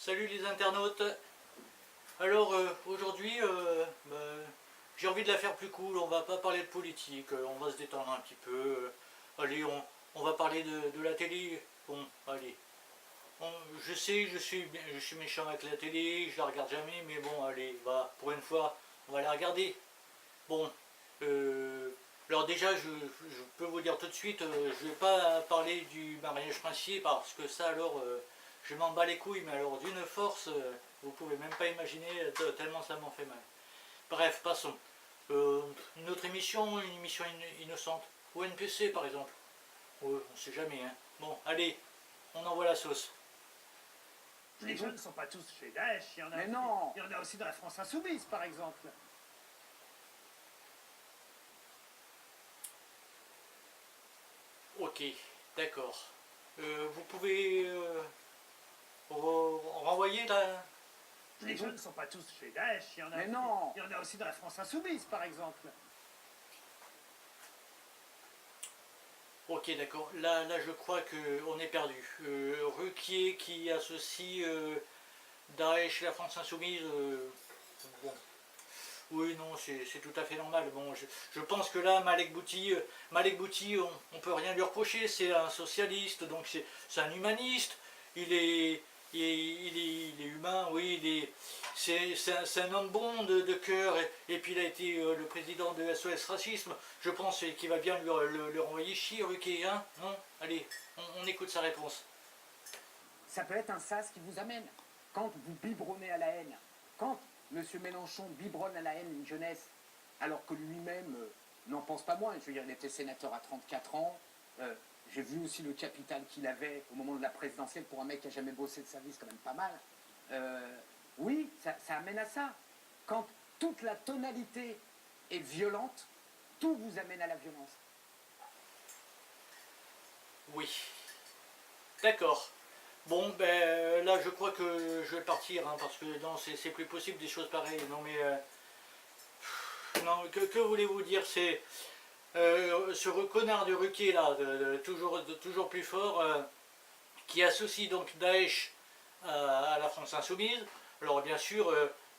Salut les internautes. Alors aujourd'hui, j'ai envie de la faire plus cool. On va pas parler de politique, on va se détendre un petit peu. Allez, on va parler de la télé. Bon, allez. Je sais, je suis méchant avec la télé, je la regarde jamais, mais bon, allez, pour une fois, on va la regarder. Bon, euh, alors déjà, je peux vous dire tout de suite, je vais pas parler du mariage princier parce que ça, alors, je m'en bats les couilles, mais alors d'une force, vous pouvez même pas imaginer tellement ça m'en fait mal. Bref, passons. Une autre émission, une émission innocente, ou NPC par exemple. On sait jamais, hein. Bon, allez, on envoie la sauce. Les jeunes ne sont pas tous chez Daesh, Mais non. Il y en a aussi dans la France insoumise, par exemple. Ok, d'accord. Vous pouvez renvoyer la... Les jeunes ne sont pas tous chez Daesh, Mais non. Il y en a aussi dans la France insoumise, par exemple. Ok, d'accord. Là, je crois qu'on est perdu. Ruquier qui associe Daesh et la France Insoumise. Bon. Oui, non, c'est tout à fait normal. Bon, je pense que là, Malek Bouti, on peut rien lui reprocher. C'est un socialiste, donc c'est un humaniste. Il est, il est humain, oui. C'est un homme bon de cœur. Et puis il a été le président de SOS Racisme. Je pense qu'il va bien le renvoyer chier, Ruquier, hein. Non. Allez, on écoute sa réponse. Ça peut être un sas qui vous amène. Quand vous biberonnez à la haine, quand M. Mélenchon biberonne à la haine une jeunesse, alors que lui-même n'en pense pas moins. Je veux dire, il était sénateur à 34 ans. J'ai vu aussi le capital qu'il avait au moment de la présidentielle pour un mec qui n'a jamais bossé de service, quand même pas mal. Oui, ça amène à ça. Quand toute la tonalité est violente, tout vous amène à la violence. Oui. D'accord. Bon, ben là, je crois que je vais partir, hein, parce que non, c'est plus possible des choses pareilles. Non, mais non, que voulez-vous dire? C'est ce reconnard de Ruquier là, toujours plus fort, qui associe donc Daesh à la France Insoumise. Alors bien sûr,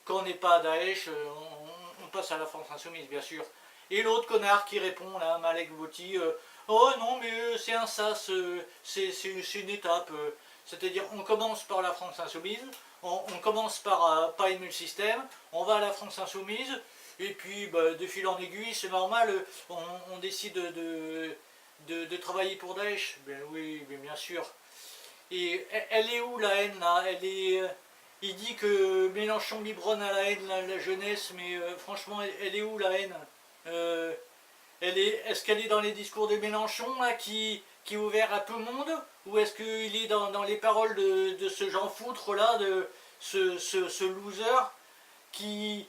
quand on n'est pas à Daesh, on passe à la France Insoumise, bien sûr. Et l'autre connard qui répond là, Malek Bouti, oh non, mais c'est un sas, c'est une étape. C'est-à-dire, on commence par la France Insoumise, on commence par pas aimer le système, on va à la France Insoumise, et puis bah, de fil en aiguille, c'est normal, on décide de travailler pour Daesh. Ben oui, bien sûr. Et elle est où la haine là? Il dit que Mélenchon biberonne à la haine la jeunesse, mais franchement, elle est où la haine? euh, Est-ce qu'elle est dans les discours de Mélenchon là, qui est ouvert à tout le monde? Ou est-ce qu'il est dans les paroles de ce Jean Foutre là, de ce loser qui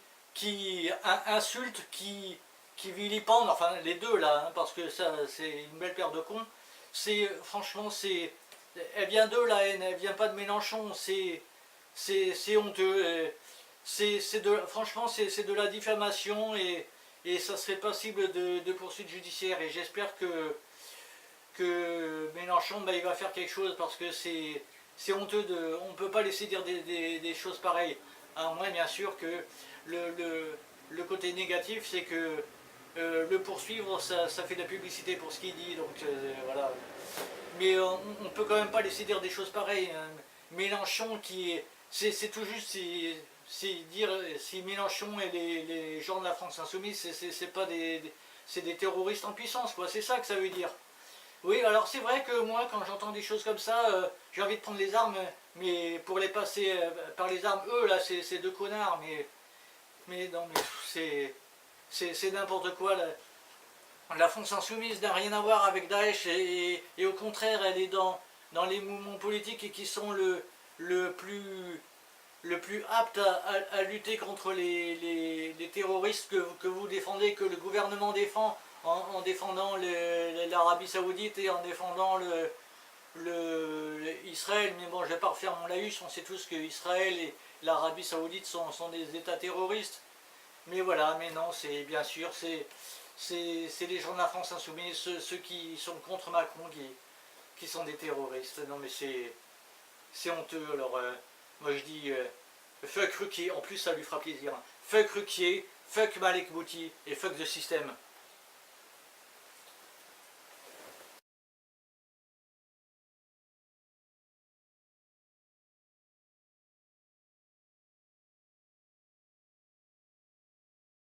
insulte, qui vilipende, enfin les deux là, hein, parce que ça c'est une belle paire de cons. Franchement, elle vient d'eux la haine, elle vient pas de Mélenchon, c'est honteux. Franchement, c'est de la diffamation et ça serait passible de poursuites judiciaires. Et j'espère que Mélenchon il va faire quelque chose parce que c'est honteux. On ne peut pas laisser dire des choses pareilles. À moins, bien sûr, que le côté négatif, c'est que le poursuivre, ça fait de la publicité pour ce qu'il dit. Donc voilà. Mais on ne peut quand même pas laisser dire des choses pareilles. Hein. Mélenchon c'est tout juste dire si Mélenchon et les gens de la France Insoumise, c'est pas c'est des terroristes en puissance, quoi. C'est ça que ça veut dire. Oui, alors c'est vrai que moi, quand j'entends des choses comme ça, j'ai envie de prendre les armes, mais pour les passer par les armes, eux, là, c'est deux connards, mais non, mais c'est n'importe quoi, là. La France Insoumise n'a rien à voir avec Daesh et au contraire, elle est dans les mouvements politiques qui sont le plus apte à lutter contre les terroristes que vous défendez, que le gouvernement défend en défendant l'Arabie Saoudite et en défendant Israël. Mais bon, je ne vais pas refaire mon laïus, on sait tous que Israël et l'Arabie Saoudite sont des États terroristes. Mais voilà, mais non, c'est bien sûr, c'est les gens de la France Insoumise, ceux qui sont contre Macron, qui sont des terroristes. Non mais c'est honteux. Alors Moi je dis fuck Ruquier, en plus ça lui fera plaisir. Fuck Ruquier, fuck Malek Mouti et fuck the system.